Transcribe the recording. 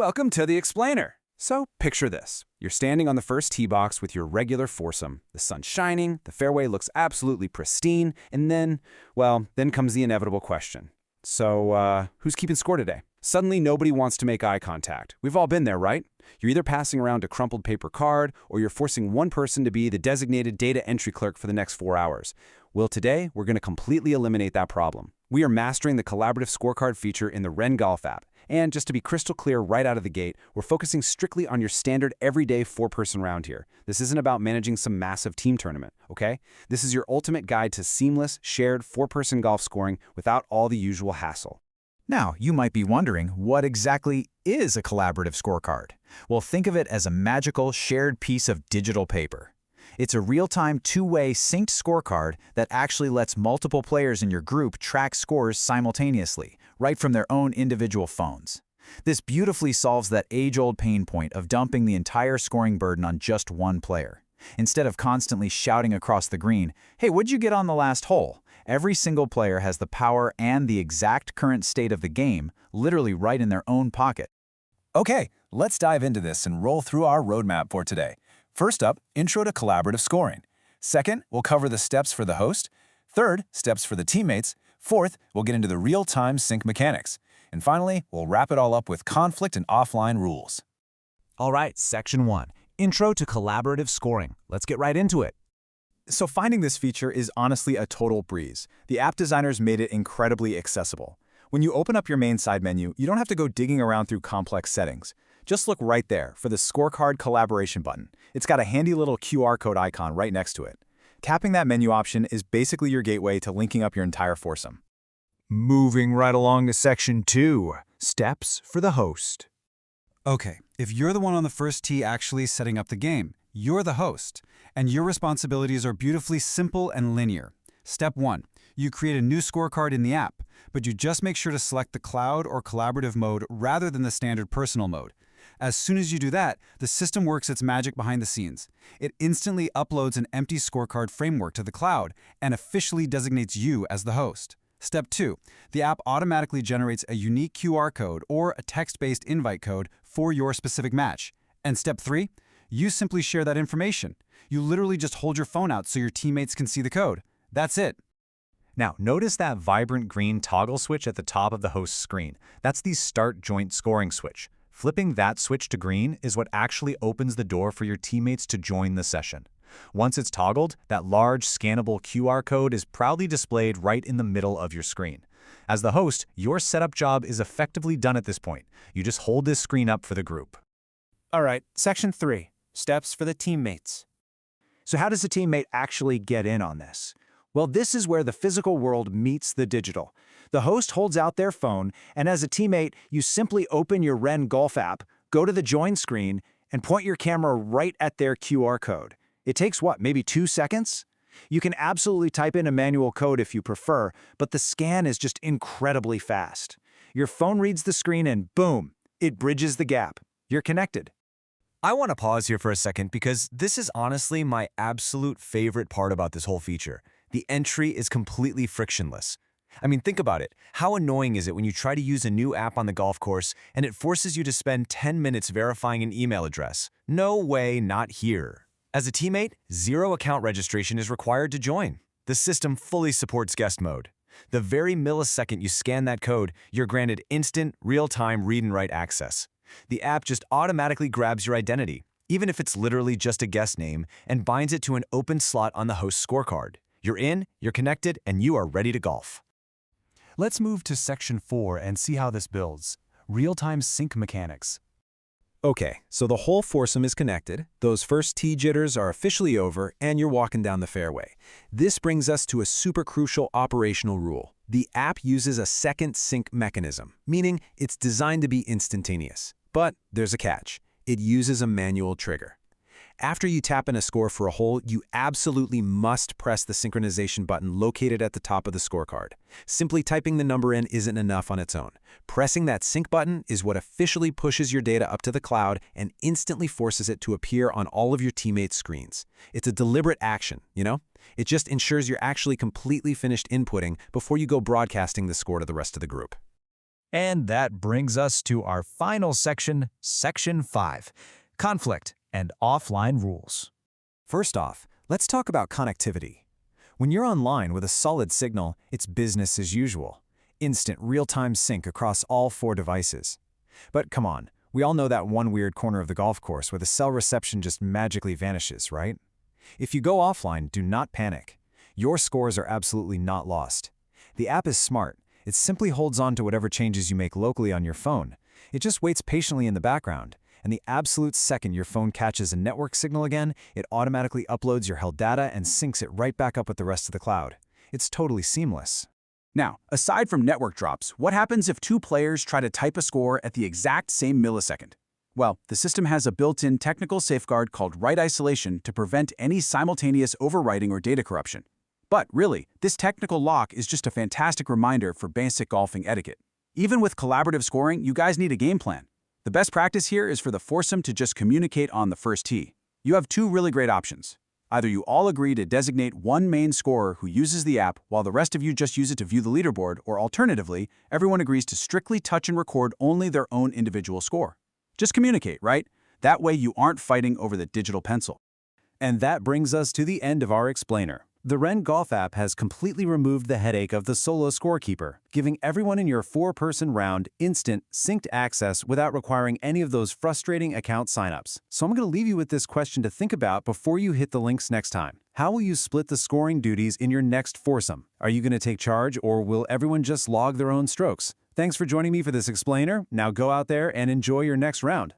Welcome to the Explainer. So picture this. You're standing on the first tee box with your regular foursome. The sun's shining, the fairway looks absolutely pristine, and then comes the inevitable question. So, who's keeping score today? Suddenly, nobody wants to make eye contact. We've all been there, right? You're either passing around a crumpled paper card, or you're forcing one person to be the designated data entry clerk for the next 4 hours. Well, today, we're going to completely eliminate that problem. We are mastering the collaborative scorecard feature in the Ren Golf app. And just to be crystal clear right out of the gate, we're focusing strictly on your standard everyday four-person round here. This isn't about managing some massive team tournament, okay? This is your ultimate guide to seamless, shared four-person golf scoring without all the usual hassle. Now, you might be wondering, what exactly is a collaborative scorecard? Well, think of it as a magical, shared piece of digital paper. It's a real-time, two-way synced scorecard that actually lets multiple players in your group track scores simultaneously, right from their own individual phones. This beautifully solves that age-old pain point of dumping the entire scoring burden on just one player. Instead of constantly shouting across the green, "Hey, what'd you get on the last hole?" Every single player has the power and the exact current state of the game literally right in their own pocket. Okay, let's dive into this and roll through our roadmap for today. First up, intro to collaborative scoring. Second, we'll cover the steps for the host. Third, steps for the teammates. Fourth, we'll get into the real-time sync mechanics. And finally, we'll wrap it all up with conflict and offline rules. All right, Section 1. Intro to collaborative scoring. Let's get right into it. So finding this feature is honestly a total breeze. The app designers made it incredibly accessible. When you open up your main side menu, you don't have to go digging around through complex settings. Just look right there for the Scorecard Collaboration button. It's got a handy little QR code icon right next to it. Tapping that menu option is basically your gateway to linking up your entire foursome. Moving right along to Section 2. Steps for the host. Okay, if you're the one on the first tee actually setting up the game, you're the host, and your responsibilities are beautifully simple and linear. Step 1. You create a new scorecard in the app, but you just make sure to select the cloud or collaborative mode rather than the standard personal mode. As soon as you do that, the system works its magic behind the scenes. It instantly uploads an empty scorecard framework to the cloud and officially designates you as the host. Step 2. The app automatically generates a unique QR code or a text-based invite code for your specific match. And Step 3. You simply share that information. You literally just hold your phone out so your teammates can see the code. That's it. Now, notice that vibrant green toggle switch at the top of the host's screen. That's the Start Joint Scoring switch. Flipping that switch to green is what actually opens the door for your teammates to join the session. Once it's toggled, that large, scannable QR code is proudly displayed right in the middle of your screen. As the host, your setup job is effectively done at this point. You just hold this screen up for the group. All right, Section 3. Steps for the teammates. So how does a teammate actually get in on this? Well, this is where the physical world meets the digital. The host holds out their phone, and as a teammate, you simply open your Ren Golf app, go to the join screen, and point your camera right at their QR code. It takes maybe 2 seconds? You can absolutely type in a manual code if you prefer, but the scan is just incredibly fast. Your phone reads the screen and boom, it bridges the gap. You're connected. I want to pause here for a second because this is honestly my absolute favorite part about this whole feature. The entry is completely frictionless. I mean, think about it. How annoying is it when you try to use a new app on the golf course and it forces you to spend 10 minutes verifying an email address? No way, not here. As a teammate, 0 account registration is required to join. The system fully supports guest mode. The very millisecond you scan that code, you're granted instant, real-time read and write access. The app just automatically grabs your identity, even if it's literally just a guest name, and binds it to an open slot on the host scorecard. You're in, you're connected, and you are ready to golf. Let's move to Section 4 and see how this builds. Real-time sync mechanics. Okay, so the whole foursome is connected, those first tee jitters are officially over, and you're walking down the fairway. This brings us to a super crucial operational rule. The app uses a second sync mechanism, meaning it's designed to be instantaneous. But there's a catch. It uses a manual trigger. After you tap in a score for a hole, you absolutely must press the synchronization button located at the top of the scorecard. Simply typing the number in isn't enough on its own. Pressing that sync button is what officially pushes your data up to the cloud and instantly forces it to appear on all of your teammates' screens. It's a deliberate action, you know? It just ensures you're actually completely finished inputting before you go broadcasting the score to the rest of the group. And that brings us to our final section, Section 5, Conflict and Offline Rules. First off, let's talk about connectivity. When you're online with a solid signal, it's business as usual. Instant real-time sync across all 4 devices. But come on, we all know that one weird corner of the golf course where the cell reception just magically vanishes, right? If you go offline, do not panic. Your scores are absolutely not lost. The app is smart. It simply holds on to whatever changes you make locally on your phone. It just waits patiently in the background, and the absolute second your phone catches a network signal again, it automatically uploads your held data and syncs it right back up with the rest of the cloud. It's totally seamless. Now, aside from network drops, what happens if 2 players try to type a score at the exact same millisecond? Well, the system has a built-in technical safeguard called write isolation to prevent any simultaneous overwriting or data corruption. But really, this technical lock is just a fantastic reminder for basic golfing etiquette. Even with collaborative scoring, you guys need a game plan. The best practice here is for the foursome to just communicate on the first tee. You have 2 really great options. Either you all agree to designate one main scorer who uses the app while the rest of you just use it to view the leaderboard, or alternatively, everyone agrees to strictly touch and record only their own individual score. Just communicate, right? That way you aren't fighting over the digital pencil. And that brings us to the end of our explainer. The Ren Golf app has completely removed the headache of the solo scorekeeper, giving everyone in your 4-person round instant, synced access without requiring any of those frustrating account signups. So I'm going to leave you with this question to think about before you hit the links next time. How will you split the scoring duties in your next foursome? Are you going to take charge, or will everyone just log their own strokes? Thanks for joining me for this explainer. Now go out there and enjoy your next round.